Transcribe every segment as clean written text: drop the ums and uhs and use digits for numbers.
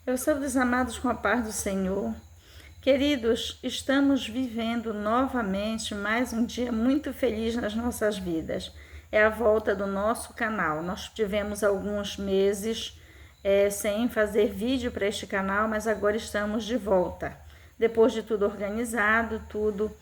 Eu sou dos amados com a paz do Senhor. Queridos, estamos vivendo novamente mais um dia muito feliz nas nossas vidas. É a volta do nosso canal. Nós tivemos alguns meses sem fazer vídeo para este canal, mas agora estamos de volta. Depois de tudo organizado, tudo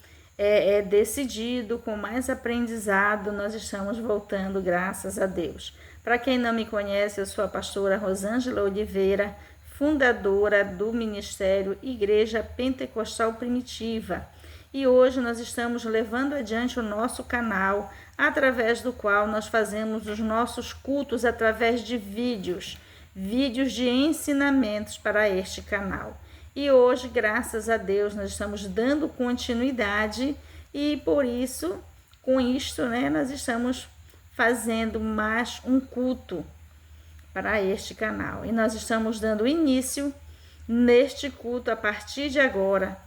decidido, com mais aprendizado, nós estamos voltando, graças a Deus. Para quem não me conhece, eu sou a pastora Rosângela Oliveira, fundadora do Ministério Igreja Pentecostal Primitiva. E hoje nós estamos levando adiante o nosso canal, através do qual nós fazemos os nossos cultos através de vídeos de ensinamentos para este canal. E hoje, graças a Deus, nós estamos dando continuidade e por isso, com isto, nós estamos fazendo mais um culto para este canal. E nós estamos dando início neste culto a partir de agora.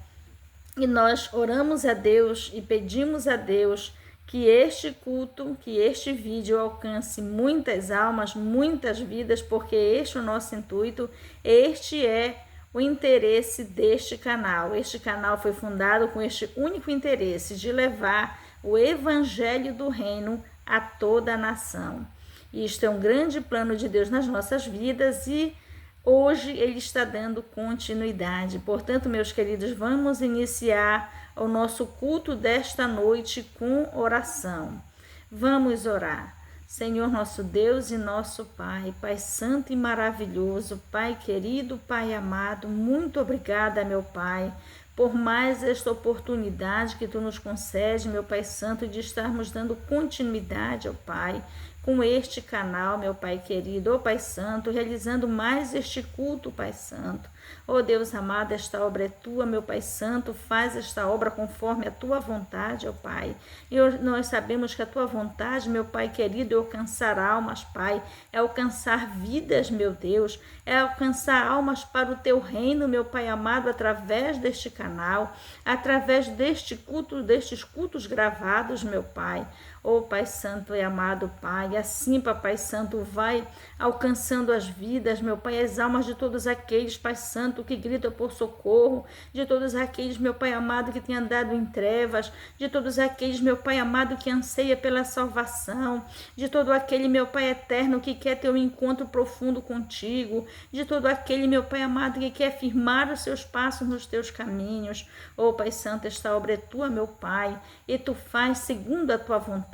E nós oramos a Deus e pedimos a Deus que este culto, que este vídeo alcance muitas almas, muitas vidas, porque este é o nosso intuito, este é o interesse deste canal. Este canal foi fundado com este único interesse de levar o evangelho do reino a toda a nação. Isto é um grande plano de Deus nas nossas vidas e hoje ele está dando continuidade. Portanto, meus queridos, vamos iniciar o nosso culto desta noite com oração. Vamos orar. Senhor nosso Deus e nosso Pai, Pai santo e maravilhoso, Pai querido, Pai amado, muito obrigada, meu Pai, por mais esta oportunidade que Tu nos concede, meu Pai santo, de estarmos dando continuidade, ó Pai, com este canal, meu Pai querido, ó Pai santo, realizando mais este culto, Pai santo. Ó Deus amado, esta obra é Tua, meu Pai santo, faz esta obra conforme a Tua vontade, ó Pai. E nós sabemos que a Tua vontade, meu Pai querido, é alcançar almas, Pai, é alcançar vidas, meu Deus, é alcançar almas para o Teu reino, meu Pai amado, através deste canal, através deste culto, destes cultos gravados, meu Pai. Ó Pai santo e amado Pai, assim, Papai santo, vai alcançando as vidas, meu Pai, as almas de todos aqueles, Pai santo, que gritam por socorro, de todos aqueles, meu Pai amado, que tem andado em trevas, de todos aqueles, meu Pai amado, que anseia pela salvação, de todo aquele, meu Pai eterno, que quer ter um encontro profundo contigo, de todo aquele, meu Pai amado, que quer firmar os seus passos nos teus caminhos. Ó Pai santo, esta obra é Tua, meu Pai, e Tu faz segundo a Tua vontade.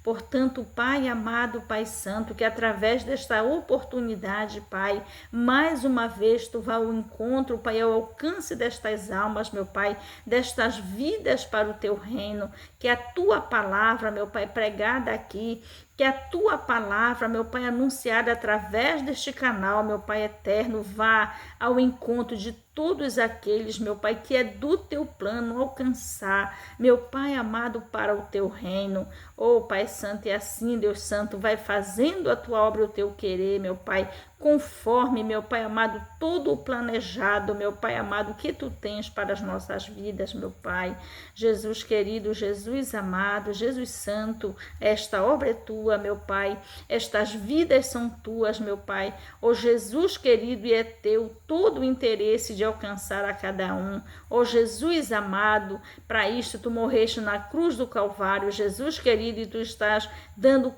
Portanto, Pai amado, Pai santo, que através desta oportunidade, Pai, mais uma vez Tu vá ao encontro, Pai, ao alcance destas almas, meu Pai, destas vidas para o Teu reino, que a Tua palavra, meu Pai, pregada aqui, que a Tua palavra, meu Pai, anunciada através deste canal, meu Pai eterno, vá ao encontro de todos aqueles, meu Pai, que é do Teu plano alcançar, meu Pai amado, para o Teu reino. Oh, Pai santo, e assim, Deus santo, vai fazendo a Tua obra, o Teu querer, meu Pai, conforme, meu Pai amado, todo o planejado, meu Pai amado, que Tu tens para as nossas vidas, meu Pai. Jesus querido, Jesus amado, Jesus santo, esta obra é Tua, meu Pai, estas vidas são Tuas, meu Pai. Oh, Jesus querido, e é Teu todo o interesse de alcançar a cada um. Oh, Jesus amado, para isto Tu morreste na cruz do Calvário, Jesus querido, e Tu estás dando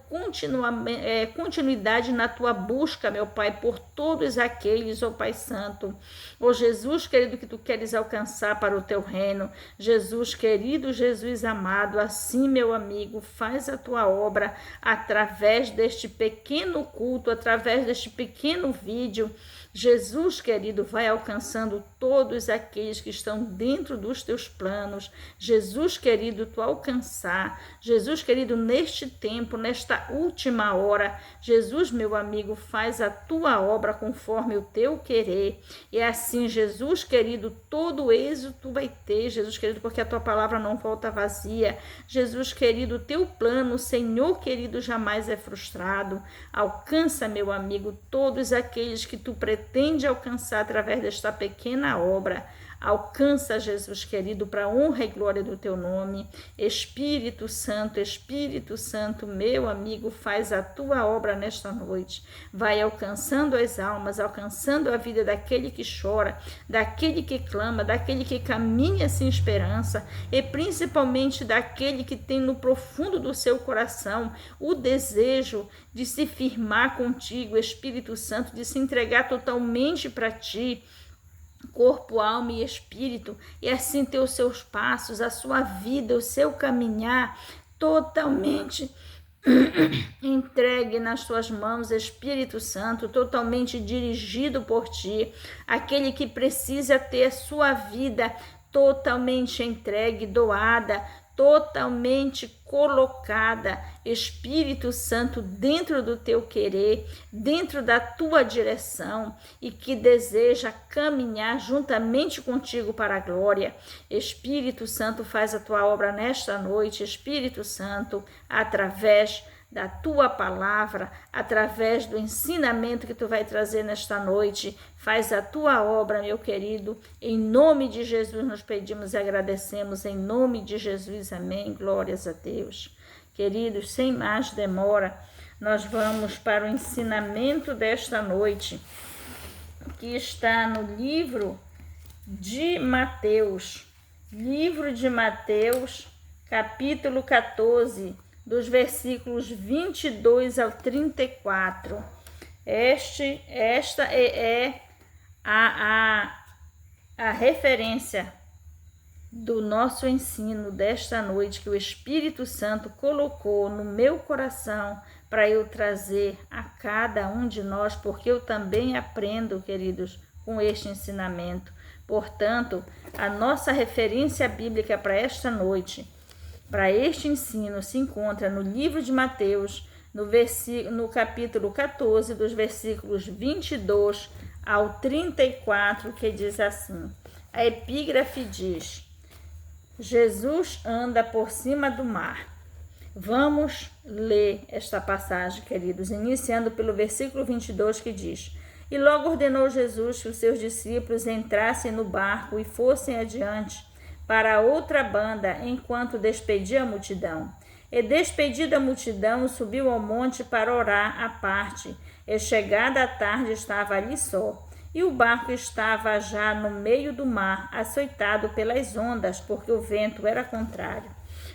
continuidade na Tua busca, meu Pai, por todos aqueles, ó Pai Santo. Ó Jesus querido, que Tu queres alcançar para o Teu reino. Jesus querido, Jesus amado, assim, meu amigo, faz a Tua obra através deste pequeno culto, através deste pequeno vídeo. Jesus querido, vai alcançando todos aqueles que estão dentro dos Teus planos. Jesus querido, Tu alcançar. Jesus querido, neste tempo, nesta última hora, Jesus, meu amigo, faz a Tua obra conforme o Teu querer. E assim, Jesus querido, todo êxito Tu vai ter, Jesus querido, porque a Tua palavra não volta vazia. Jesus querido, o Teu plano, Senhor querido, jamais é frustrado. Alcança, meu amigo, todos aqueles que Tu pretende alcançar através desta pequena obra. Alcança, Jesus querido, para a honra e glória do teu nome. Espírito Santo, meu amigo, faz a tua obra nesta noite. Vai alcançando as almas, alcançando a vida daquele que chora, daquele que clama, daquele que caminha sem esperança e principalmente daquele que tem no profundo do seu coração o desejo de se firmar contigo, Espírito Santo, de se entregar totalmente para ti, corpo, alma e espírito, e assim ter os seus passos, a sua vida, o seu caminhar totalmente entregue nas tuas mãos, Espírito Santo, totalmente dirigido por ti, aquele que precisa ter a sua vida totalmente entregue, doada, totalmente colocada, Espírito Santo, dentro do teu querer, dentro da tua direção e que deseja caminhar juntamente contigo para a glória. Espírito Santo, faz a tua obra nesta noite, Espírito Santo, através da tua palavra, através do ensinamento que tu vai trazer nesta noite. Faz a tua obra, meu querido. Em nome de Jesus nós pedimos e agradecemos, em nome de Jesus, amém. Glórias a Deus. Queridos, sem mais demora, nós vamos para o ensinamento desta noite, que está no livro de Mateus. Livro de Mateus, capítulo 14, dos versículos 22 ao 34. Esta é a referência do nosso ensino desta noite, que o Espírito Santo colocou no meu coração para eu trazer a cada um de nós, porque eu também aprendo, queridos, com este ensinamento. Portanto, a nossa referência bíblica para esta noite, para este ensino, se encontra no livro de Mateus, no capítulo 14, dos versículos 22 ao 34, que diz assim. A epígrafe diz: Jesus anda por cima do mar. Vamos ler esta passagem, queridos, iniciando pelo versículo 22, que diz: E logo ordenou Jesus que os seus discípulos entrassem no barco e fossem adiante para a outra banda, enquanto despedia a multidão. E despedida a multidão, subiu ao monte para orar à parte. E chegada a tarde, estava ali só. E o barco estava já no meio do mar, açoitado pelas ondas, porque o vento era contrário.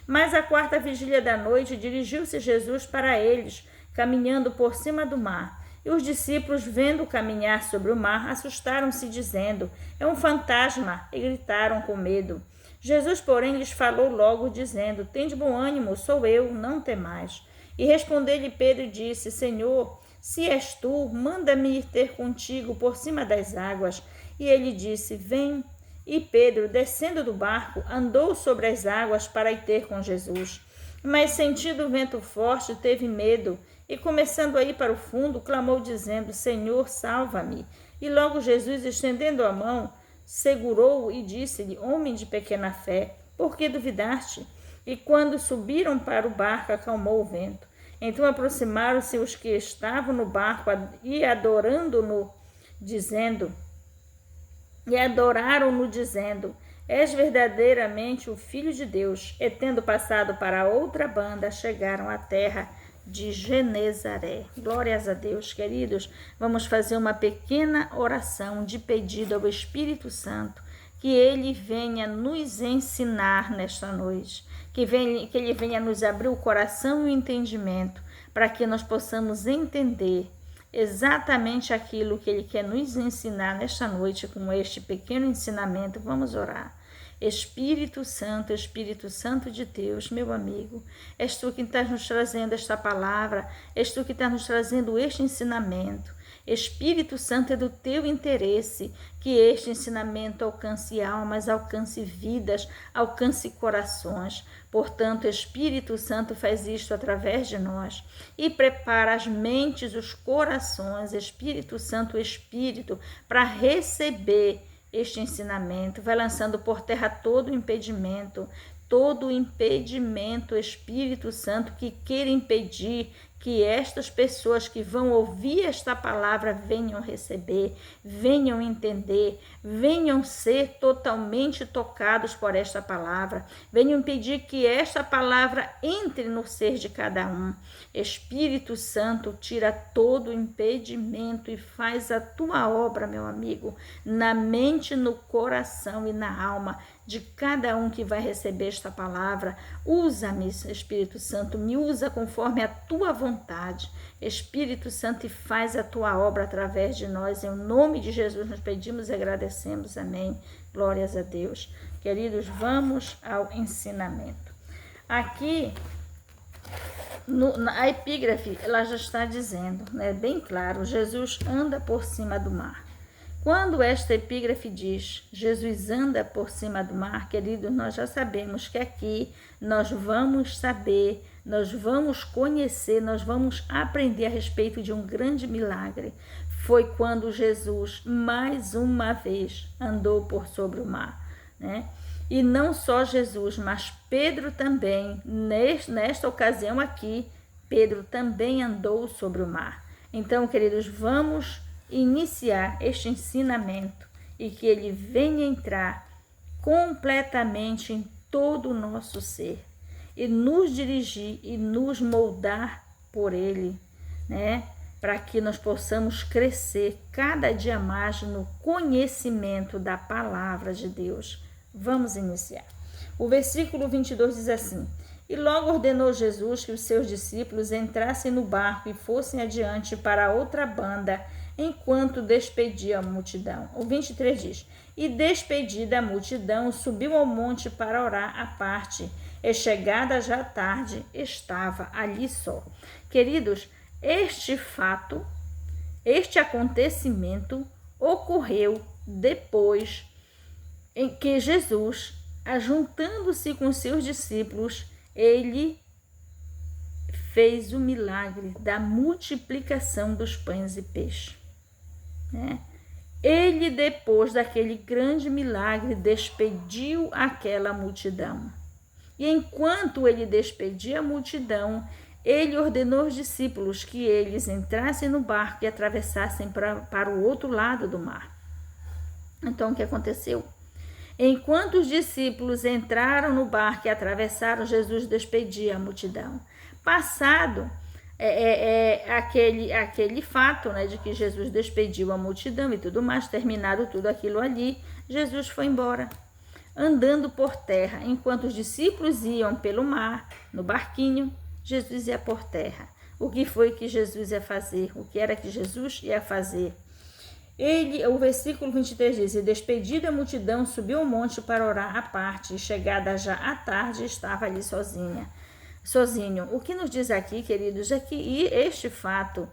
Mas à quarta vigília da noite, dirigiu-se Jesus para eles, caminhando por cima do mar. E os discípulos, vendo caminhar sobre o mar, assustaram-se, dizendo: É um fantasma! E gritaram com medo. Jesus, porém, lhes falou logo, dizendo: Tende bom ânimo, sou eu, não temais. E respondeu-lhe Pedro e disse: Senhor, se és tu, manda-me ir ter contigo por cima das águas. E ele disse: Vem. E Pedro, descendo do barco, andou sobre as águas para ir ter com Jesus. Mas, sentindo o vento forte, teve medo, e começando a ir para o fundo, clamou, dizendo: Senhor, salva-me. E logo Jesus, estendendo a mão, segurou-o e disse-lhe: Homem de pequena fé, por que duvidaste? E quando subiram para o barco, acalmou o vento. Então aproximaram-se os que estavam no barco e adoraram-no, dizendo: És verdadeiramente o Filho de Deus. E tendo passado para a outra banda, chegaram à terra de Genezaré. Glórias a Deus, queridos. Vamos fazer uma pequena oração de pedido ao Espírito Santo, que ele venha nos ensinar nesta noite, que ele venha nos abrir o coração e o entendimento, para que nós possamos entender exatamente aquilo que ele quer nos ensinar nesta noite com este pequeno ensinamento. Vamos orar. Espírito Santo de Deus, meu amigo, és tu que estás nos trazendo esta palavra, és tu que estás nos trazendo este ensinamento. Espírito Santo, é do teu interesse que este ensinamento alcance almas, alcance vidas, alcance corações. Portanto, Espírito Santo, faz isto através de nós e prepara as mentes, os corações, Espírito Santo, Espírito, para receber este ensinamento. Vai lançando por terra todo impedimento, Espírito Santo, que queira impedir, que estas pessoas que vão ouvir esta palavra venham receber, venham entender, venham ser totalmente tocados por esta palavra, venham pedir que esta palavra entre no ser de cada um. Espírito Santo, tira todo o impedimento e faz a tua obra, meu amigo, na mente, no coração e na alma de cada um que vai receber esta palavra. Usa-me, Espírito Santo, me usa conforme a tua vontade. Espírito Santo, e faz a tua obra através de nós. Em nome de Jesus nos pedimos e agradecemos. Amém. Glórias a Deus. Queridos, vamos ao ensinamento. Aqui, a epígrafe, ela já está dizendo, né, bem claro, Jesus anda por cima do mar. Quando esta epígrafe diz, Jesus anda por cima do mar, querido, nós já sabemos que aqui nós vamos saber, nós vamos conhecer, nós vamos aprender a respeito de um grande milagre. Foi quando Jesus, mais uma vez, andou por sobre o mar, né? E não só Jesus, mas Pedro também, nesta ocasião aqui, Pedro também andou sobre o mar. Então, queridos, vamos iniciar este ensinamento e que ele venha entrar completamente em todo o nosso ser e nos dirigir e nos moldar por ele, né? Para que nós possamos crescer cada dia mais no conhecimento da palavra de Deus. Vamos iniciar. O versículo 22 diz assim: E logo ordenou Jesus que os seus discípulos entrassem no barco e fossem adiante para a outra banda, enquanto despedia a multidão. O 23 diz: E despedida a multidão, subiu ao monte para orar à parte, e chegada já a tarde, estava ali só. Queridos, este fato, este acontecimento ocorreu depois em que Jesus, ajuntando-se com seus discípulos, ele fez o milagre da multiplicação dos pães e peixes, né? Ele, depois daquele grande milagre, despediu aquela multidão. E enquanto ele despedia a multidão, ele ordenou aos discípulos que eles entrassem no barco e atravessassem para o outro lado do mar. Então, o que aconteceu? Enquanto os discípulos entraram no barco e atravessaram, Jesus despedia a multidão. Passado aquele fato, né, de que Jesus despediu a multidão e tudo mais, terminado tudo aquilo ali, Jesus foi embora, andando por terra. Enquanto os discípulos iam pelo mar, no barquinho, Jesus ia por terra. O que foi que Jesus ia fazer? O que era que Jesus ia fazer? O versículo 23 diz: E despedida a multidão, subiu ao monte para orar à parte, e chegada já à tarde, estava ali sozinho. O que nos diz aqui, queridos, é que este fato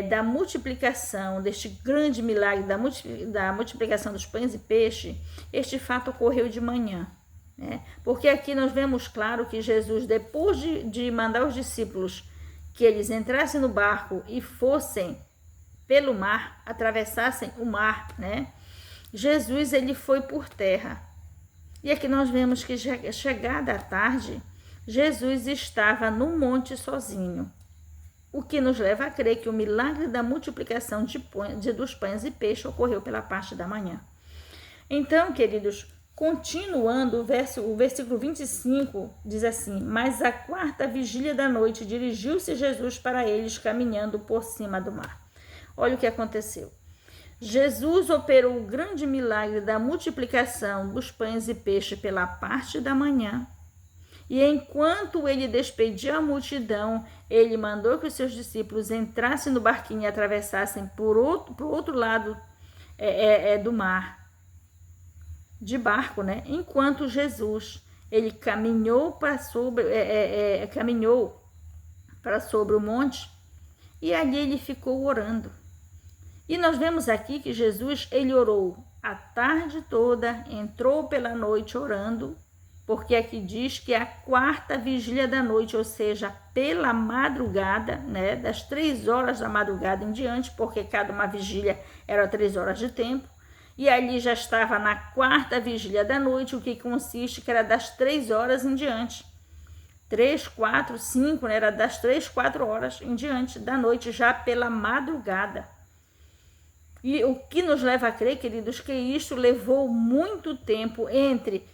da multiplicação, deste grande milagre da multiplicação dos pães e peixes, este fato ocorreu de manhã, né? Porque aqui nós vemos claro que Jesus, depois de mandar os discípulos que eles entrassem no barco e fossem pelo mar, atravessassem o mar, né? Jesus, ele foi por terra. E aqui nós vemos que chegada a tarde, Jesus estava no monte sozinho. O que nos leva a crer que o milagre da multiplicação dos pães e peixes ocorreu pela parte da manhã. Então, queridos, continuando, o versículo 25 diz assim: Mas à quarta vigília da noite dirigiu-se Jesus para eles, caminhando por cima do mar. Olha o que aconteceu. Jesus operou o grande milagre da multiplicação dos pães e peixes pela parte da manhã. E enquanto ele despedia a multidão, ele mandou que os seus discípulos entrassem no barquinho e atravessassem para o outro lado do mar, de barco, né? Enquanto Jesus, ele caminhou para sobre o monte, e ali ele ficou orando. E nós vemos aqui que Jesus, ele orou a tarde toda, entrou pela noite orando, porque aqui diz que a quarta vigília da noite, ou seja, pela madrugada, né, das 3 horas da madrugada em diante, porque cada uma vigília era 3 horas de tempo, e ali já estava na quarta vigília da noite, o que consiste que era das 3 horas em diante. 3, 4, 5, né? Era das 3, 4 horas em diante da noite, já pela madrugada. E o que nos leva a crer, queridos, que isto levou muito tempo entre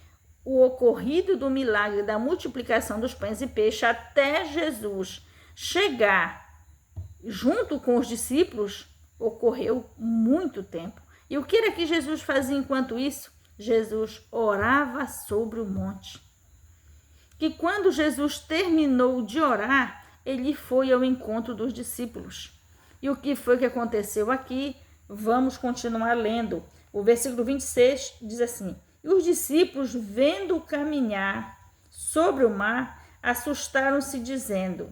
o ocorrido do milagre da multiplicação dos pães e peixes até Jesus chegar junto com os discípulos, ocorreu muito tempo. E o que era que Jesus fazia enquanto isso? Jesus orava sobre o monte. Que quando Jesus terminou de orar, ele foi ao encontro dos discípulos. E o que foi que aconteceu aqui? Vamos continuar lendo. O versículo 26 diz assim: e os discípulos, vendo-o caminhar sobre o mar, assustaram-se, dizendo...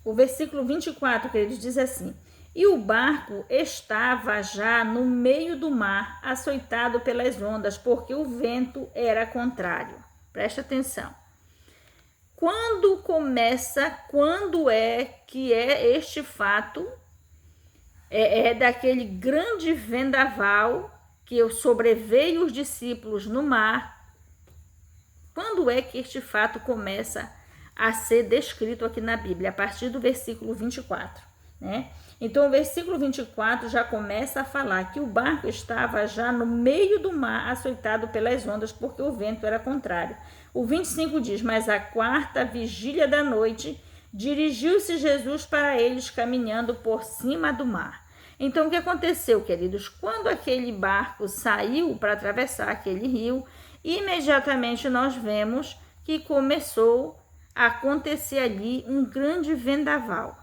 O versículo 24, queridos, diz assim: e o barco estava já no meio do mar, açoitado pelas ondas, porque o vento era contrário. Presta atenção. Quando é que é este fato? É daquele grande vendaval que sobreveio os discípulos no mar. Quando é que este fato começa a ser descrito aqui na Bíblia? A partir do versículo 24, né? Então, o versículo 24 já começa a falar que o barco estava já no meio do mar, açoitado pelas ondas, porque o vento era contrário. O 25 diz: mas à quarta vigília da noite, dirigiu-se Jesus para eles, caminhando por cima do mar. Então, o que aconteceu, queridos? Quando aquele barco saiu para atravessar aquele rio, imediatamente nós vemos que começou a acontecer ali um grande vendaval.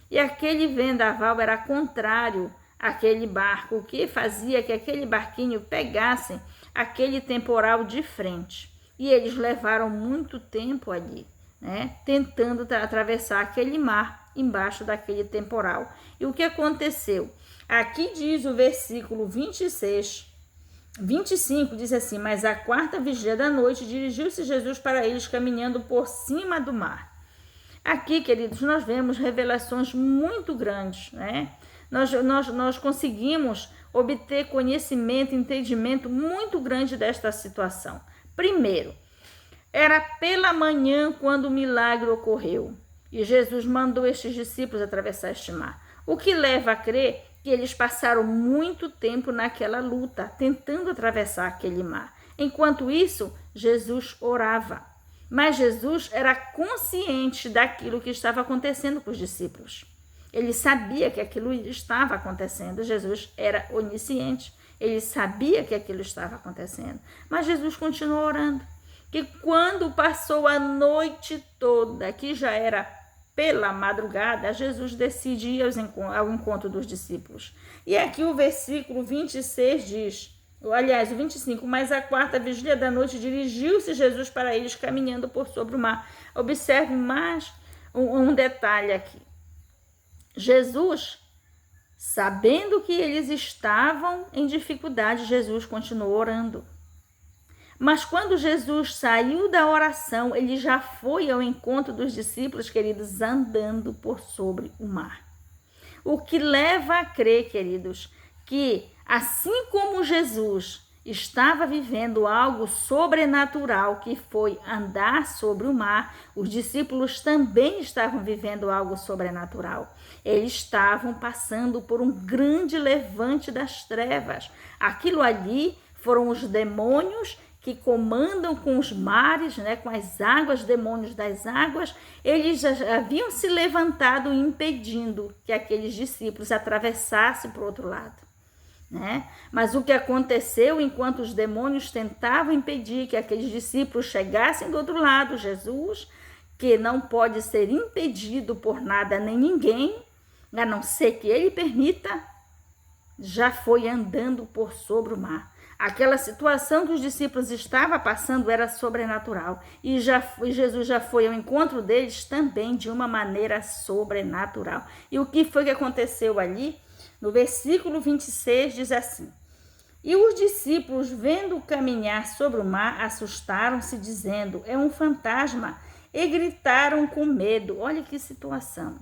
E aquele vendaval era contrário àquele barco, o que fazia que aquele barquinho pegasse aquele temporal de frente. E eles levaram muito tempo ali, né, tentando atravessar aquele mar embaixo daquele temporal. E o que aconteceu? Aqui diz o versículo 25, diz assim: mas à quarta vigília da noite, dirigiu-se Jesus para eles, caminhando por cima do mar. Aqui, queridos, nós vemos revelações muito grandes, né? Nós conseguimos obter conhecimento, entendimento muito grande desta situação. Primeiro, era pela manhã quando o milagre ocorreu e Jesus mandou estes discípulos atravessar este mar. O que leva a crer que eles passaram muito tempo naquela luta, tentando atravessar aquele mar. Enquanto isso, Jesus orava. Mas Jesus era consciente daquilo que estava acontecendo com os discípulos. Ele sabia que aquilo estava acontecendo. Jesus era onisciente. Ele sabia que aquilo estava acontecendo. Mas Jesus continuou orando. Que quando passou a noite toda, que já era pela madrugada, Jesus decide ir ao encontro dos discípulos. E aqui o versículo 26 diz... Aliás, o 25, mas à quarta vigília da noite, dirigiu-se Jesus para eles, caminhando por sobre o mar. Observe mais um detalhe aqui. Jesus, sabendo que eles estavam em dificuldade, Jesus continuou orando. Mas quando Jesus saiu da oração, ele já foi ao encontro dos discípulos, queridos, andando por sobre o mar. O que leva a crer, queridos, que assim como Jesus estava vivendo algo sobrenatural, que foi andar sobre o mar, os discípulos também estavam vivendo algo sobrenatural. Eles estavam passando por um grande levante das trevas. Aquilo ali foram os demônios que comandam com os mares, né, com as águas, demônios das águas. Eles já haviam se levantado impedindo que aqueles discípulos atravessassem para o outro lado. Né? Mas o que aconteceu enquanto os demônios tentavam impedir que aqueles discípulos chegassem do outro lado, Jesus, que não pode ser impedido por nada nem ninguém, a não ser que ele permita, já foi andando por sobre o mar. Aquela situação que os discípulos estavam passando era sobrenatural. E Jesus já foi ao encontro deles também de uma maneira sobrenatural. E o que foi que aconteceu ali? No versículo 26 diz assim: e os discípulos, vendo caminhar sobre o mar, assustaram-se, dizendo: é um fantasma, e gritaram com medo. Olha que situação.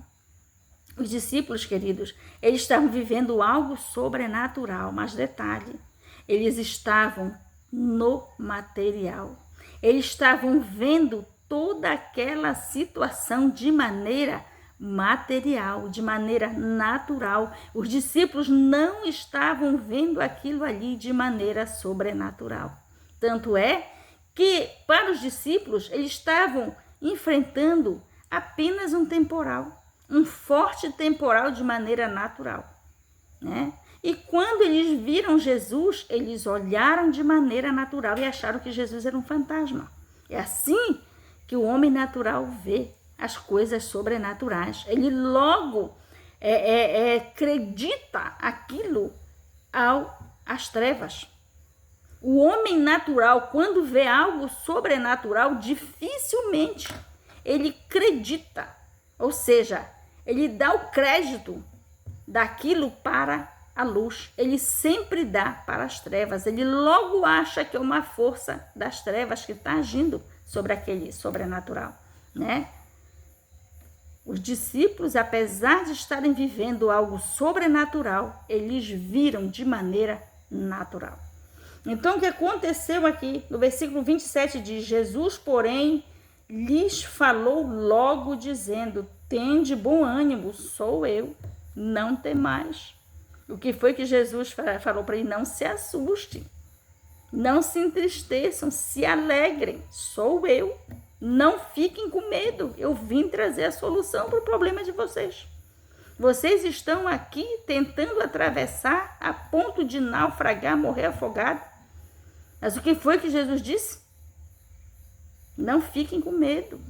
Os discípulos, queridos, eles estavam vivendo algo sobrenatural, mas detalhe, eles estavam no material. Eles estavam vendo toda aquela situação de maneira material, de maneira natural. Os discípulos não estavam vendo aquilo ali de maneira sobrenatural. Tanto é que, para os discípulos, eles estavam enfrentando apenas um temporal, um forte temporal de maneira natural, né? E quando eles viram Jesus, eles olharam de maneira natural e acharam que Jesus era um fantasma. É assim que o homem natural vê as coisas sobrenaturais. Ele logo acredita aquilo às trevas. O homem natural, quando vê algo sobrenatural, dificilmente ele acredita. Ou seja, ele dá o crédito daquilo para a luz. Ele sempre dá para as trevas. Ele logo acha que é uma força das trevas que está agindo sobre aquele sobrenatural, né? Os discípulos, apesar de estarem vivendo algo sobrenatural, eles viram de maneira natural. Então, o que aconteceu aqui? No versículo 27 diz: Jesus, porém, lhes falou logo, dizendo: tende bom ânimo, sou eu, não temais. O que foi que Jesus falou para ele? Não se assustem, não se entristeçam, se alegrem, sou eu. Não fiquem com medo, eu vim trazer a solução para o problema de vocês. Vocês estão aqui tentando atravessar a ponto de naufragar, morrer afogado. Mas o que foi que Jesus disse? Não fiquem com medo.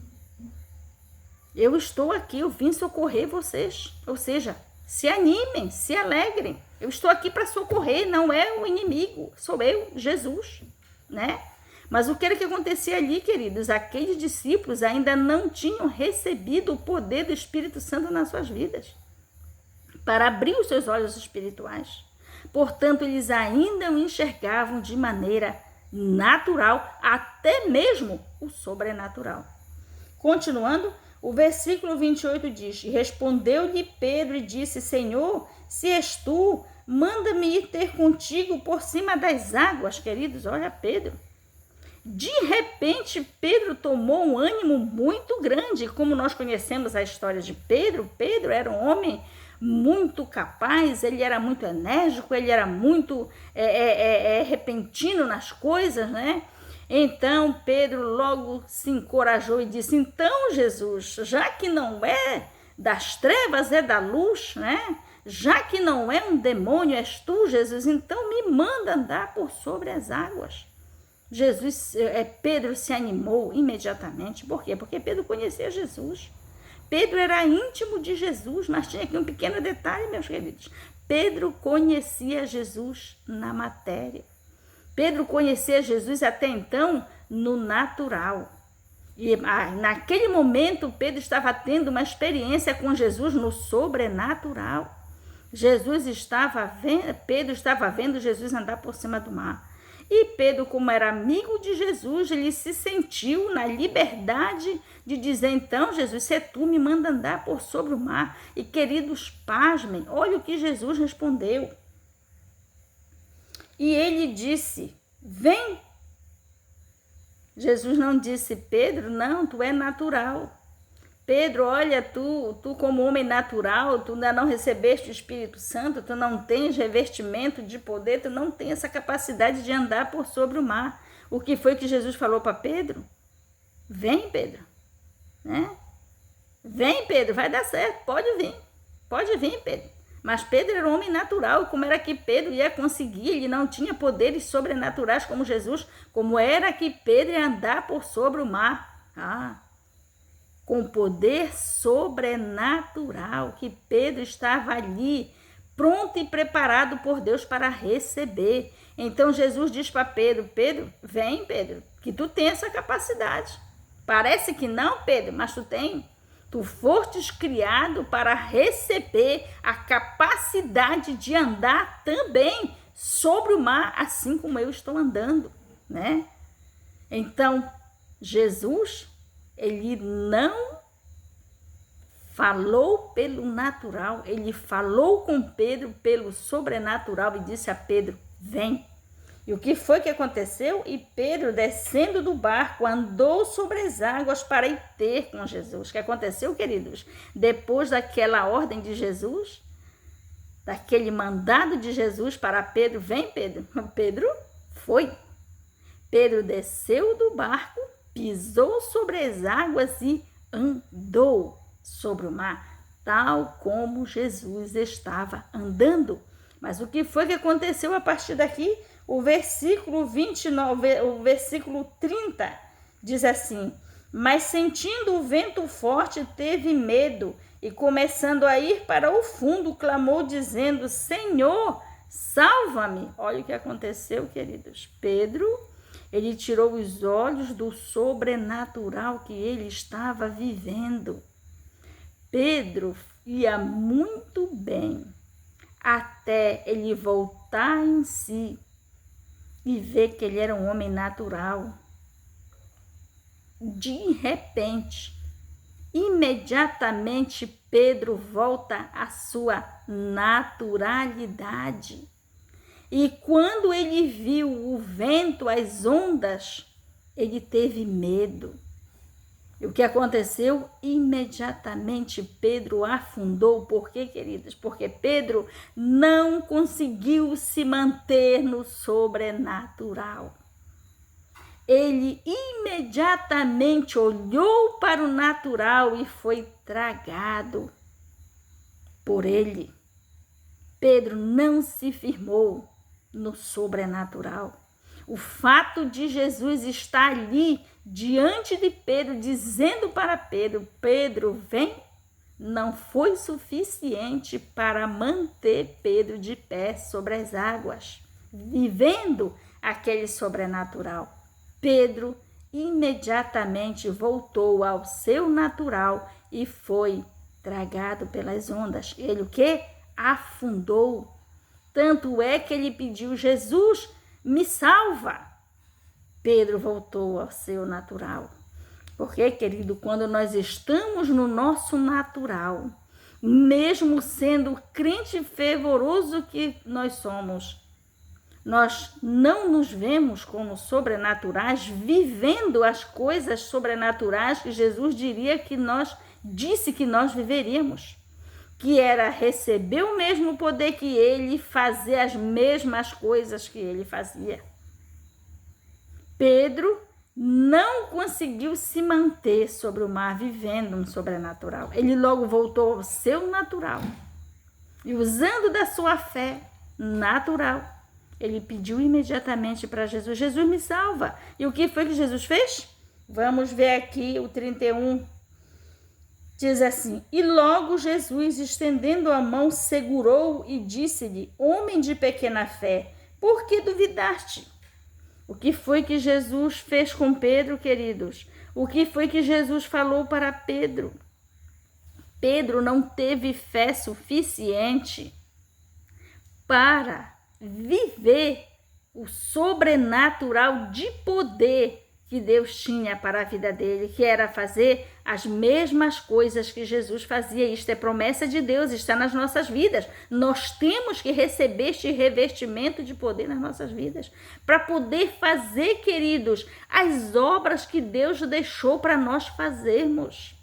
Eu estou aqui, eu vim socorrer vocês. Ou seja, se animem, se alegrem. Eu estou aqui para socorrer, não é o inimigo, sou eu, Jesus, né? Mas o que era que acontecia ali, queridos? Aqueles discípulos ainda não tinham recebido o poder do Espírito Santo nas suas vidas, para abrir os seus olhos espirituais. Portanto, eles ainda o enxergavam de maneira natural, até mesmo o sobrenatural. Continuando, o versículo 28 diz: respondeu-lhe Pedro e disse: Senhor, se és tu, manda-me ir ter contigo por cima das águas. Queridos, olha Pedro. De repente, Pedro tomou um ânimo muito grande. Como nós conhecemos a história de Pedro, Pedro era um homem muito capaz, ele era muito enérgico, ele era muito repentino nas coisas, né? Então, Pedro logo se encorajou e disse: então, Jesus, já que não é das trevas, é da luz, né? Já que não é um demônio, és tu, Jesus, então me manda andar por sobre as águas. Pedro se animou imediatamente. Por quê? Porque Pedro conhecia Jesus. Pedro era íntimo de Jesus, mas tinha aqui um pequeno detalhe, meus queridos. Pedro conhecia Jesus na matéria. Pedro conhecia Jesus até então no natural. E naquele momento, Pedro estava tendo uma experiência com Jesus no sobrenatural. Pedro estava vendo Jesus andar por cima do mar. E Pedro, como era amigo de Jesus, ele se sentiu na liberdade de dizer: então, Jesus, se tu me manda andar por sobre o mar. E queridos, pasmem, olha o que Jesus respondeu. E ele disse: vem. Jesus não disse: Pedro, não, tu é natural. Pedro, olha, tu como homem natural, tu ainda não recebeste o Espírito Santo, tu não tens revestimento de poder, tu não tens essa capacidade de andar por sobre o mar. O que foi que Jesus falou para Pedro? Vem, Pedro, né? Vem, Pedro, vai dar certo, pode vir, Pedro. Mas Pedro era um homem natural, como era que Pedro ia conseguir? Ele não tinha poderes sobrenaturais como Jesus, como era que Pedro ia andar por sobre o mar? Com poder sobrenatural, que Pedro estava ali, pronto e preparado por Deus para receber. Então Jesus diz para Pedro: Pedro, vem, Pedro, que tu tem essa capacidade. Parece que não, Pedro, mas tu tem. Tu fostes criado para receber a capacidade de andar também sobre o mar, assim como eu estou andando, né? Então, Jesus, ele não falou pelo natural, ele falou com Pedro pelo sobrenatural e disse a Pedro: vem. E o que foi que aconteceu? E Pedro, descendo do barco, andou sobre as águas para ir ter com Jesus. O que aconteceu, queridos? Depois daquela ordem de Jesus, daquele mandado de Jesus para Pedro, vem Pedro. Pedro foi. Pedro desceu do barco, pisou sobre as águas e andou sobre o mar, tal como Jesus estava andando. Mas o que foi que aconteceu a partir daqui? O versículo 29, o versículo 30 diz assim: mas sentindo o vento forte, teve medo e começando a ir para o fundo, clamou dizendo: Senhor, salva-me. Olha o que aconteceu, queridos. Pedro, ele tirou os olhos do sobrenatural que ele estava vivendo. Pedro ia muito bem até ele voltar em si e ver que ele era um homem natural. De repente, imediatamente Pedro volta à sua naturalidade. E quando ele viu o vento, as ondas, ele teve medo. E o que aconteceu? Imediatamente Pedro afundou. Por quê, queridas? Porque Pedro não conseguiu se manter no sobrenatural. Ele imediatamente olhou para o natural e foi tragado por ele. Pedro não se firmou no sobrenatural. O fato de Jesus estar ali diante de Pedro, dizendo para Pedro: Pedro, vem, não foi suficiente para manter Pedro de pé sobre as águas, vivendo aquele sobrenatural. Pedro imediatamente voltou ao seu natural e foi tragado pelas ondas. Ele o quê? Afundou. Tanto é que ele pediu: Jesus, me salva. Pedro voltou ao seu natural. Porque, querido, quando nós estamos no nosso natural, mesmo sendo crente fervoroso que nós somos, nós não nos vemos como sobrenaturais, vivendo as coisas sobrenaturais que Jesus disse que nós viveríamos, que era receber o mesmo poder que ele, fazer as mesmas coisas que ele fazia. Pedro não conseguiu se manter sobre o mar vivendo um sobrenatural. Ele logo voltou ao seu natural. E usando da sua fé natural, ele pediu imediatamente para Jesus: Jesus, me salva. E o que foi que Jesus fez? Vamos ver aqui o 31. Diz assim: e logo Jesus, estendendo a mão, segurou e disse-lhe: homem de pequena fé, por que duvidaste? O que foi que Jesus fez com Pedro, queridos? O que foi que Jesus falou para Pedro? Pedro não teve fé suficiente para viver o sobrenatural de poder que Deus tinha para a vida dele, que era fazer as mesmas coisas que Jesus fazia. Isto é promessa de Deus, está nas nossas vidas. Nós temos que receber este revestimento de poder nas nossas vidas, para poder fazer, queridos, as obras que Deus deixou para nós fazermos.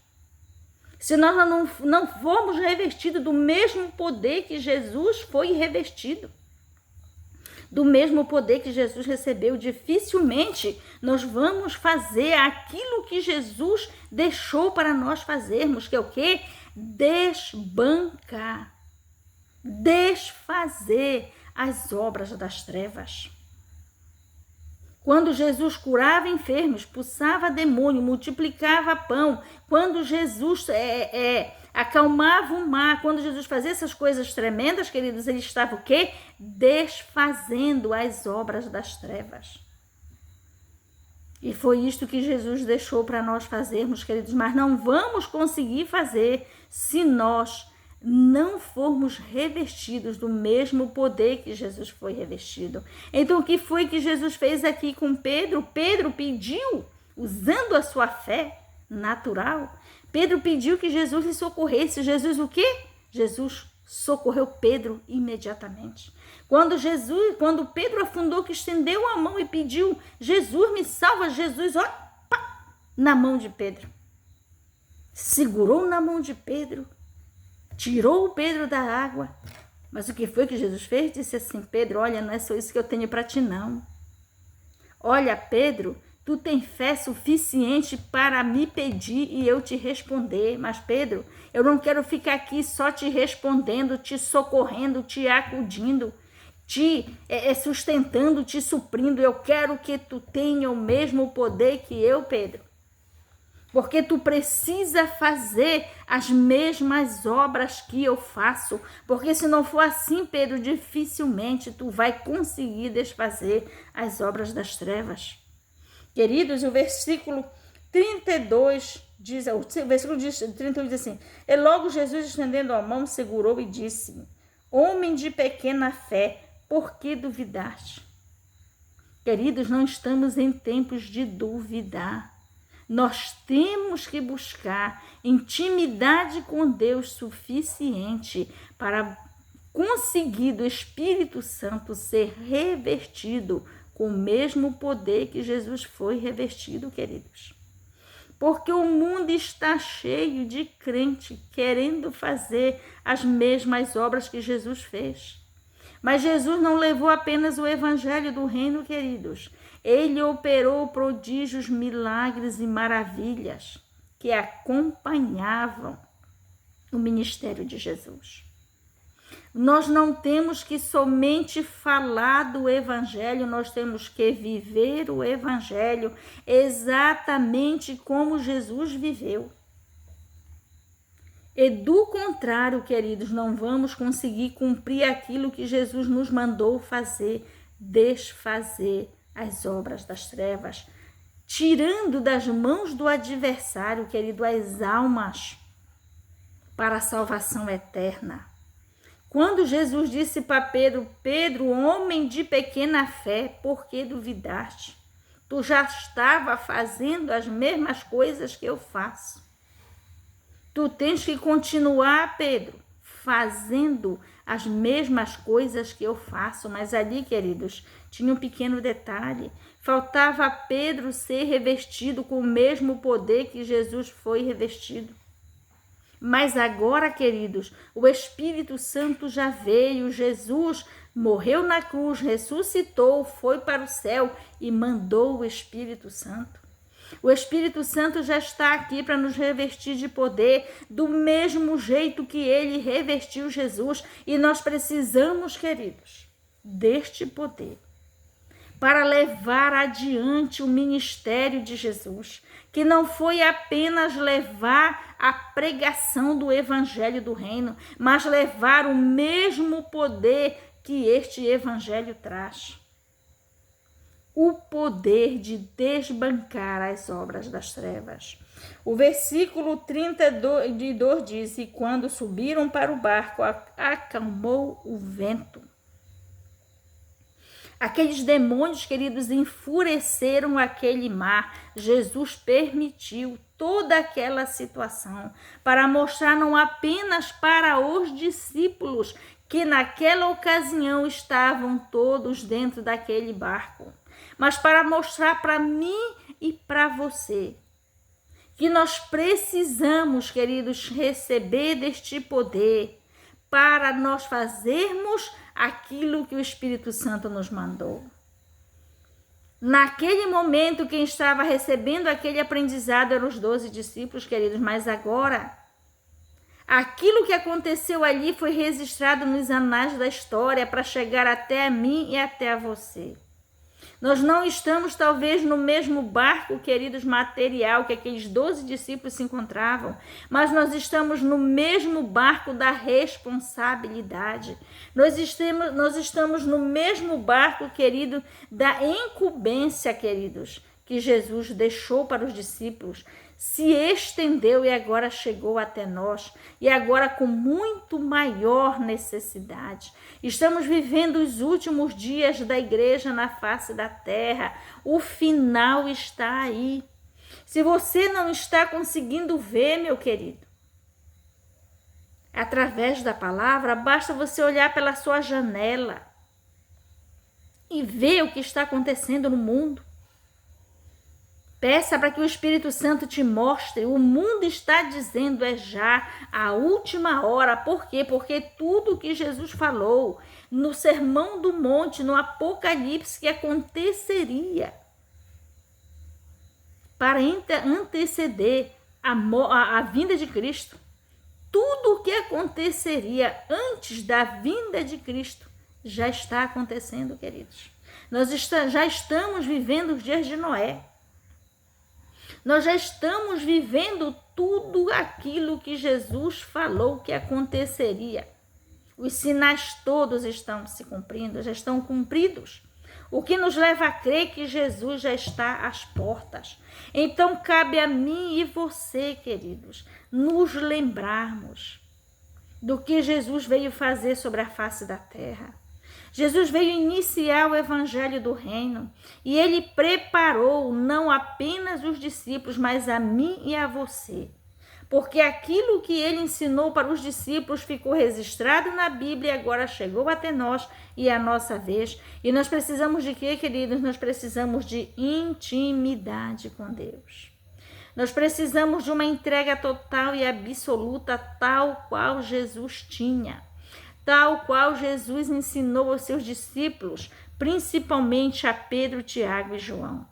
Se nós não formos revestidos do mesmo poder que Jesus foi revestido, do mesmo poder que Jesus recebeu, dificilmente nós vamos fazer aquilo que Jesus deixou para nós fazermos, que é o quê? Desbancar, desfazer as obras das trevas. Quando Jesus curava enfermos, expulsava demônio, multiplicava pão, quando Jesus acalmava o mar, quando Jesus fazia essas coisas tremendas, queridos, ele estava o quê? Desfazendo as obras das trevas. E foi isto que Jesus deixou para nós fazermos, queridos, mas não vamos conseguir fazer se nós não formos revestidos do mesmo poder que Jesus foi revestido. Então, o que foi que Jesus fez aqui com Pedro? Pedro pediu, usando a sua fé natural, Pedro pediu que Jesus lhe socorresse. Jesus o quê? Jesus socorreu Pedro imediatamente. Quando Pedro afundou, que estendeu a mão e pediu: Jesus, me salva, Jesus, ó, pá, na mão de Pedro. Segurou na mão de Pedro, tirou o Pedro da água. Mas o que foi que Jesus fez? Disse assim: Pedro, olha, não é só isso que eu tenho para ti, não. Olha, Pedro, tu tem fé suficiente para me pedir e eu te responder. Mas, Pedro, eu não quero ficar aqui só te respondendo, te socorrendo, te acudindo, te sustentando, te suprindo. Eu quero que tu tenha o mesmo poder que eu, Pedro. Porque tu precisa fazer as mesmas obras que eu faço. Porque se não for assim, Pedro, dificilmente tu vai conseguir desfazer as obras das trevas. Queridos, o versículo 32 diz, o versículo 31 diz assim: E logo Jesus, estendendo a mão, segurou e disse: Homem de pequena fé, por que duvidaste? Queridos, não estamos em tempos de duvidar. Nós temos que buscar intimidade com Deus suficiente para conseguir do Espírito Santo ser revestido com o mesmo poder que Jesus foi revestido, queridos. Porque o mundo está cheio de crente querendo fazer as mesmas obras que Jesus fez. Mas Jesus não levou apenas o evangelho do reino, queridos. Ele operou prodígios, milagres e maravilhas que acompanhavam o ministério de Jesus. Nós não temos que somente falar do evangelho, nós temos que viver o evangelho exatamente como Jesus viveu. E do contrário, queridos, não vamos conseguir cumprir aquilo que Jesus nos mandou fazer, desfazer as obras das trevas, tirando das mãos do adversário, querido, as almas para a salvação eterna. Quando Jesus disse para Pedro: Pedro, homem de pequena fé, por que duvidaste? Tu já estava fazendo as mesmas coisas que eu faço. Tu tens que continuar, Pedro, fazendo as mesmas coisas que eu faço. Mas ali, queridos, tinha um pequeno detalhe. Faltava a Pedro ser revestido com o mesmo poder que Jesus foi revestido. Mas agora, queridos, o Espírito Santo já veio. Jesus morreu na cruz, ressuscitou, foi para o céu e mandou o Espírito Santo. O Espírito Santo já está aqui para nos revestir de poder, do mesmo jeito que ele revestiu Jesus. E nós precisamos, queridos, deste poder para levar adiante o ministério de Jesus, que não foi apenas levar a pregação do evangelho do reino, mas levar o mesmo poder que este evangelho traz. O poder de desbancar as obras das trevas. O versículo 32 diz: E quando subiram para o barco, acalmou o vento. Aqueles demônios, queridos, enfureceram aquele mar. Jesus permitiu toda aquela situação para mostrar não apenas para os discípulos que naquela ocasião estavam todos dentro daquele barco, mas para mostrar para mim e para você que nós precisamos, queridos, receber deste poder para nós fazermos aquilo que o Espírito Santo nos mandou. Naquele momento, quem estava recebendo aquele aprendizado eram os 12 discípulos, queridos, mas agora, aquilo que aconteceu ali foi registrado nos anais da história para chegar até a mim e até a você. Nós não estamos talvez no mesmo barco, queridos, material que aqueles 12 discípulos se encontravam, mas nós estamos no mesmo barco da responsabilidade. Nós estamos no mesmo barco, querido, da incumbência, queridos, que Jesus deixou para os discípulos, se estendeu e agora chegou até nós, e agora com muito maior necessidade. Estamos vivendo os últimos dias da igreja na face da terra. O final está aí. Se você não está conseguindo ver, meu querido, através da palavra, basta você olhar pela sua janela e ver o que está acontecendo no mundo. Peça para que o Espírito Santo te mostre. O mundo está dizendo é já a última hora. Por quê? Porque tudo que Jesus falou no Sermão do Monte, no Apocalipse, que aconteceria para anteceder a vinda de Cristo. Tudo o que aconteceria antes da vinda de Cristo já está acontecendo, queridos. Nós já estamos vivendo os dias de Noé. Nós já estamos vivendo tudo aquilo que Jesus falou que aconteceria. Os sinais todos estão se cumprindo, já estão cumpridos. O que nos leva a crer que Jesus já está às portas. Então cabe a mim e você, queridos, nos lembrarmos do que Jesus veio fazer sobre a face da terra. Jesus veio iniciar o evangelho do reino e ele preparou não apenas os discípulos, mas a mim e a você. Porque aquilo que ele ensinou para os discípulos ficou registrado na Bíblia e agora chegou até nós e é a nossa vez. E nós precisamos de quê, queridos? Nós precisamos de intimidade com Deus. Nós precisamos de uma entrega total e absoluta, tal qual Jesus tinha. Tal qual Jesus ensinou aos seus discípulos, principalmente a Pedro, Tiago e João.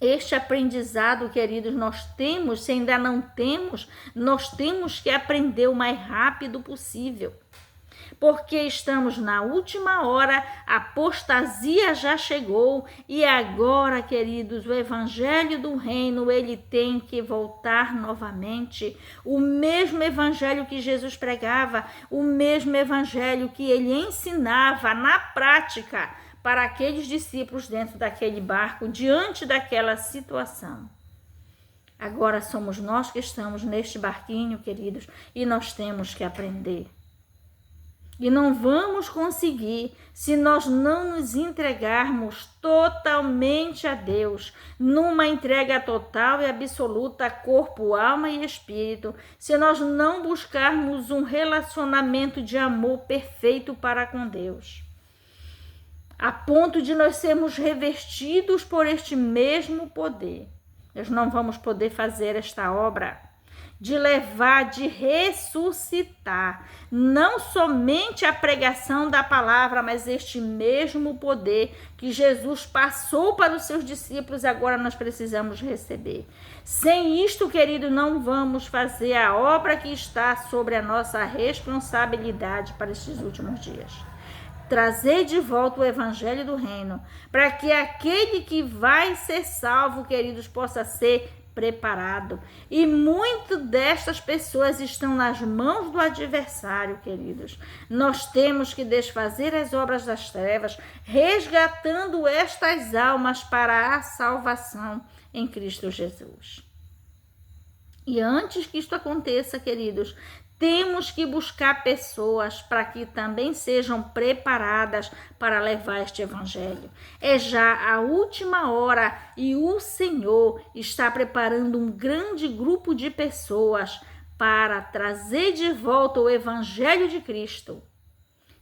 Este aprendizado, queridos, nós temos, se ainda não temos, nós temos que aprender o mais rápido possível. Porque estamos na última hora, a apostasia já chegou e agora, queridos, o evangelho do reino, ele tem que voltar novamente. O mesmo evangelho que Jesus pregava, o mesmo evangelho que ele ensinava na prática para aqueles discípulos dentro daquele barco, diante daquela situação. Agora somos nós que estamos neste barquinho, queridos, e nós temos que aprender. E não vamos conseguir se nós não nos entregarmos totalmente a Deus, numa entrega total e absoluta, corpo, alma e espírito, se nós não buscarmos um relacionamento de amor perfeito para com Deus. A ponto de nós sermos revestidos por este mesmo poder. Nós não vamos poder fazer esta obra de levar, de ressuscitar, não somente a pregação da palavra, mas este mesmo poder que Jesus passou para os seus discípulos, agora nós precisamos receber. Sem isto, querido, não vamos fazer a obra que está sobre a nossa responsabilidade para estes últimos dias. Trazer de volta o evangelho do reino, para que aquele que vai ser salvo, queridos, possa ser preparado. E muitas destas pessoas estão nas mãos do adversário, queridos. Nós temos que desfazer as obras das trevas, resgatando estas almas para a salvação em Cristo Jesus. E antes que isto aconteça, queridos, temos que buscar pessoas para que também sejam preparadas para levar este evangelho. É já a última hora e o Senhor está preparando um grande grupo de pessoas para trazer de volta o evangelho de Cristo.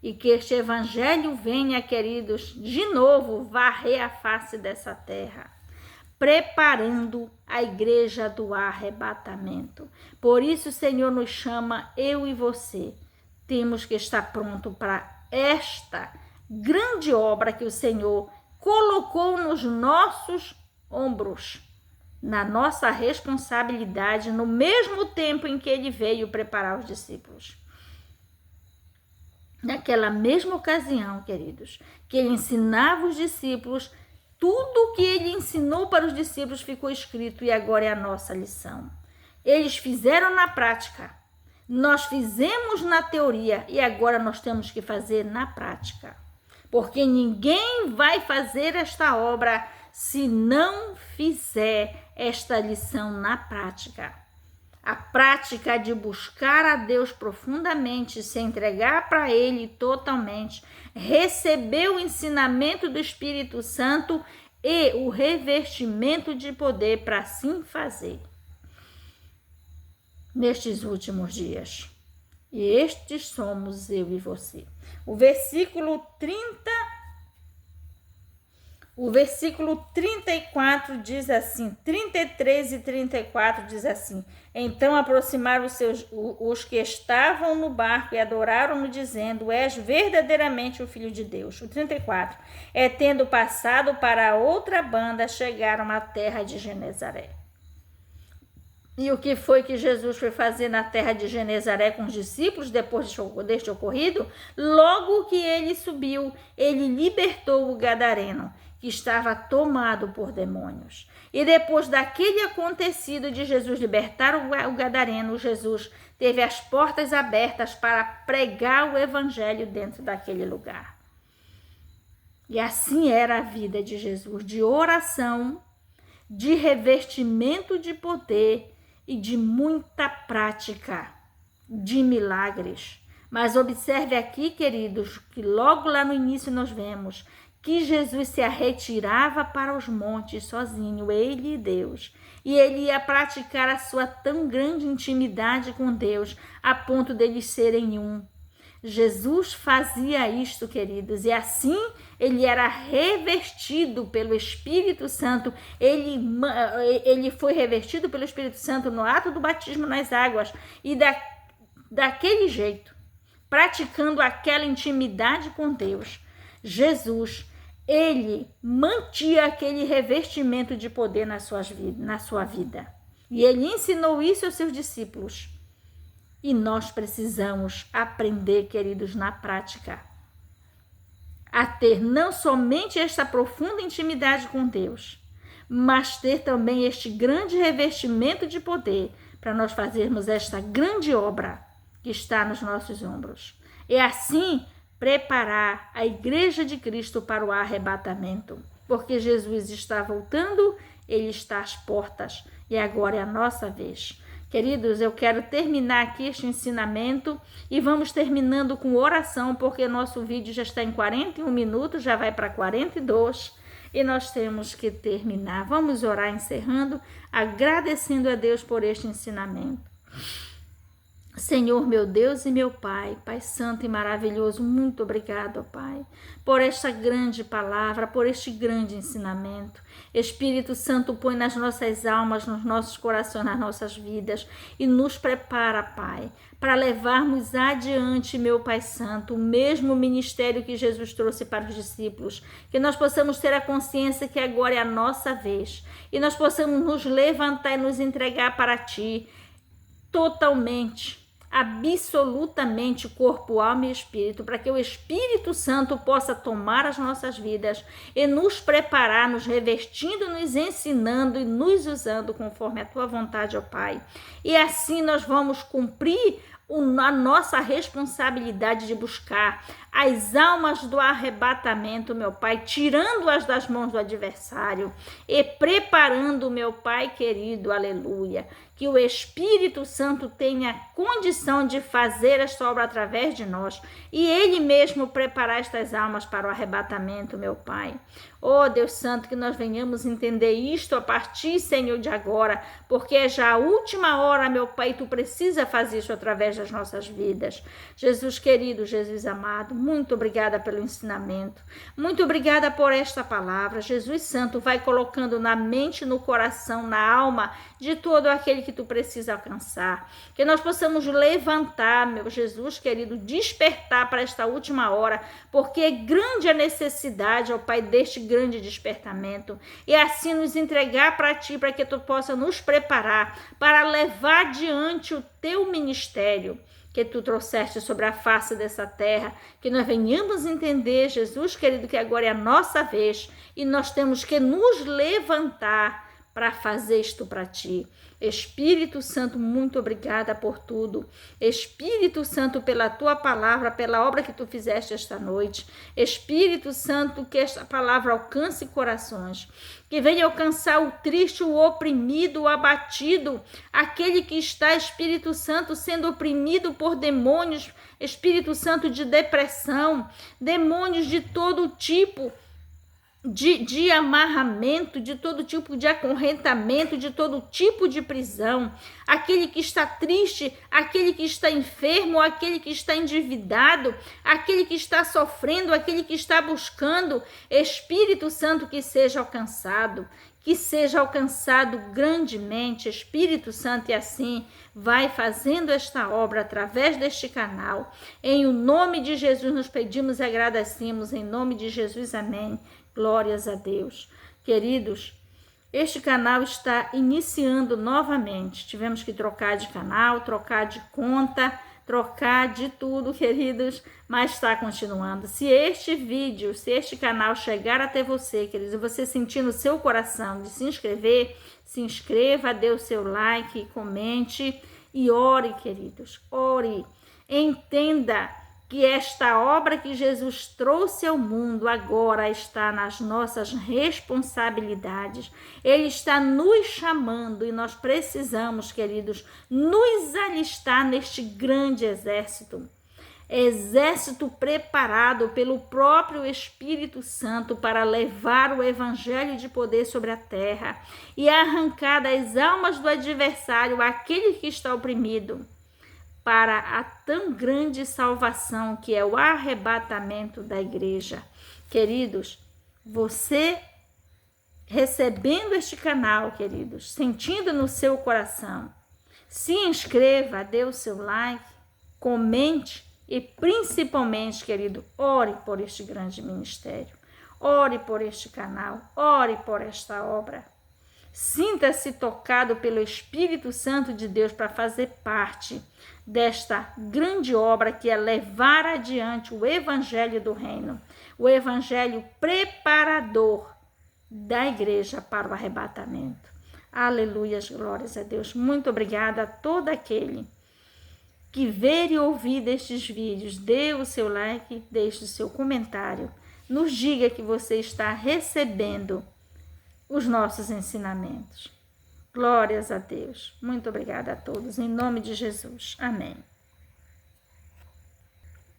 E que este evangelho venha, queridos, de novo varrer a face dessa terra, preparando a igreja do arrebatamento. Por isso o Senhor nos chama, eu e você. Temos que estar pronto para esta grande obra que o Senhor colocou nos nossos ombros, na nossa responsabilidade, no mesmo tempo em que ele veio preparar os discípulos. Naquela mesma ocasião, queridos, que ele ensinava os discípulos, tudo que ele ensinou para os discípulos ficou escrito e agora é a nossa lição. Eles fizeram na prática, nós fizemos na teoria e agora nós temos que fazer na prática. Porque ninguém vai fazer esta obra se não fizer esta lição na prática. A prática de buscar a Deus profundamente, se entregar para Ele totalmente, receber o ensinamento do Espírito Santo e o revestimento de poder para assim fazer nestes últimos dias. E estes somos eu e você. O versículo 34 diz assim, 33 e 34 diz assim: então aproximaram os que estavam no barco e adoraram-no, dizendo: és verdadeiramente o Filho de Deus. O 34, tendo passado para a outra banda, chegaram à terra de Genezaré. E o que foi que Jesus foi fazer na terra de Genezaré com os discípulos depois deste ocorrido? Logo que ele subiu, ele libertou o gadareno, que estava tomado por demônios. E depois daquele acontecido de Jesus libertar o gadareno, Jesus teve as portas abertas para pregar o evangelho dentro daquele lugar. E assim era a vida de Jesus, de oração, de revestimento de poder e de muita prática de milagres. Mas observe aqui, queridos, que logo lá no início nós vemos que Jesus se retirava para os montes sozinho, ele e Deus. E ele ia praticar a sua tão grande intimidade com Deus, a ponto deles serem um. Jesus fazia isto, queridos, e assim ele era revestido pelo Espírito Santo. Ele foi revestido pelo Espírito Santo no ato do batismo nas águas, e daquele jeito, praticando aquela intimidade com Deus, Jesus, ele mantinha aquele revestimento de poder na sua vida. E ele ensinou isso aos seus discípulos. E nós precisamos aprender, queridos, na prática, a ter não somente esta profunda intimidade com Deus, mas ter também este grande revestimento de poder para nós fazermos esta grande obra que está nos nossos ombros. E assim preparar a Igreja de Cristo para o arrebatamento, porque Jesus está voltando, ele está às portas e agora é a nossa vez. Queridos, eu quero terminar aqui este ensinamento e vamos terminando com oração, porque nosso vídeo já está em 41 minutos, já vai para 42 e nós temos que terminar. Vamos orar encerrando, agradecendo a Deus por este ensinamento. Senhor, meu Deus e meu Pai, Pai Santo e maravilhoso, muito obrigado, Pai, por esta grande palavra, por este grande ensinamento. Espírito Santo, põe nas nossas almas, nos nossos corações, nas nossas vidas e nos prepara, Pai, para levarmos adiante, meu Pai Santo, o mesmo ministério que Jesus trouxe para os discípulos, que nós possamos ter a consciência que agora é a nossa vez e nós possamos nos levantar e nos entregar para Ti totalmente, absolutamente, corpo, alma e espírito, para que o Espírito Santo possa tomar as nossas vidas e nos preparar, nos revestindo, nos ensinando e nos usando conforme a Tua vontade, ó Pai. E assim nós vamos cumprir a nossa responsabilidade de buscar as almas do arrebatamento, meu Pai, tirando-as das mãos do adversário e preparando, meu Pai querido, aleluia, que o Espírito Santo tenha condição de fazer esta obra através de nós e Ele mesmo preparar estas almas para o arrebatamento, meu Pai. Oh, Deus Santo, que nós venhamos entender isto a partir, Senhor, de agora, porque é já a última hora, meu Pai, Tu precisa fazer isso através das nossas vidas. Jesus querido, Jesus amado, muito obrigada pelo ensinamento, muito obrigada por esta palavra. Jesus Santo, vai colocando na mente, no coração, na alma de todo aquele que Tu precisa alcançar, que nós possamos levantar, meu Jesus querido, despertar para esta última hora, porque é grande a necessidade, ó Pai, deste grande despertamento, e assim nos entregar para Ti, para que Tu possa nos preparar para levar adiante o Teu ministério que Tu trouxeste sobre a face dessa terra, que nós venhamos entender, Jesus querido, que agora é a nossa vez e nós temos que nos levantar para fazer isto para Ti. Espírito Santo, muito obrigada por tudo. Espírito Santo, pela Tua palavra, pela obra que Tu fizeste esta noite. Espírito Santo, que esta palavra alcance corações, que venha alcançar o triste, o oprimido, o abatido, aquele que está, Espírito Santo, sendo oprimido por demônios, Espírito Santo, de depressão, demônios de todo tipo, de amarramento, de todo tipo de acorrentamento, de todo tipo de prisão. Aquele que está triste, aquele que está enfermo, aquele que está endividado, aquele que está sofrendo, aquele que está buscando, Espírito Santo, que seja alcançado grandemente, Espírito Santo, e assim vai fazendo esta obra através deste canal. Em o nome de Jesus nos pedimos e agradecemos, em nome de Jesus, amém. Glórias a Deus. Queridos, este canal está iniciando novamente. Tivemos que trocar de canal, trocar de conta, trocar de tudo, queridos, mas está continuando. Se este canal chegar até você, queridos, e você sentir no seu coração de se inscrever, se inscreva, dê o seu like, comente e ore, queridos, ore. Entenda que esta obra que Jesus trouxe ao mundo agora está nas nossas responsabilidades. Ele está nos chamando e nós precisamos, queridos, nos alistar neste grande exército. Exército preparado pelo próprio Espírito Santo para levar o evangelho de poder sobre a terra e arrancar das almas do adversário aquele que está oprimido, para a tão grande salvação que é o arrebatamento da igreja. Queridos, você recebendo este canal, queridos, sentindo no seu coração, se inscreva, dê o seu like, comente e principalmente, querido, ore por este grande ministério, ore por este canal, ore por esta obra. Sinta-se tocado pelo Espírito Santo de Deus para fazer parte desta grande obra que é levar adiante o evangelho do reino, o evangelho preparador da igreja para o arrebatamento. Aleluias, glórias a Deus. Muito obrigada a todo aquele que ver e ouvir destes vídeos. Dê o seu like, deixe o seu comentário, nos diga que você está recebendo os nossos ensinamentos. Glórias a Deus. Muito obrigada a todos, em nome de Jesus. Amém.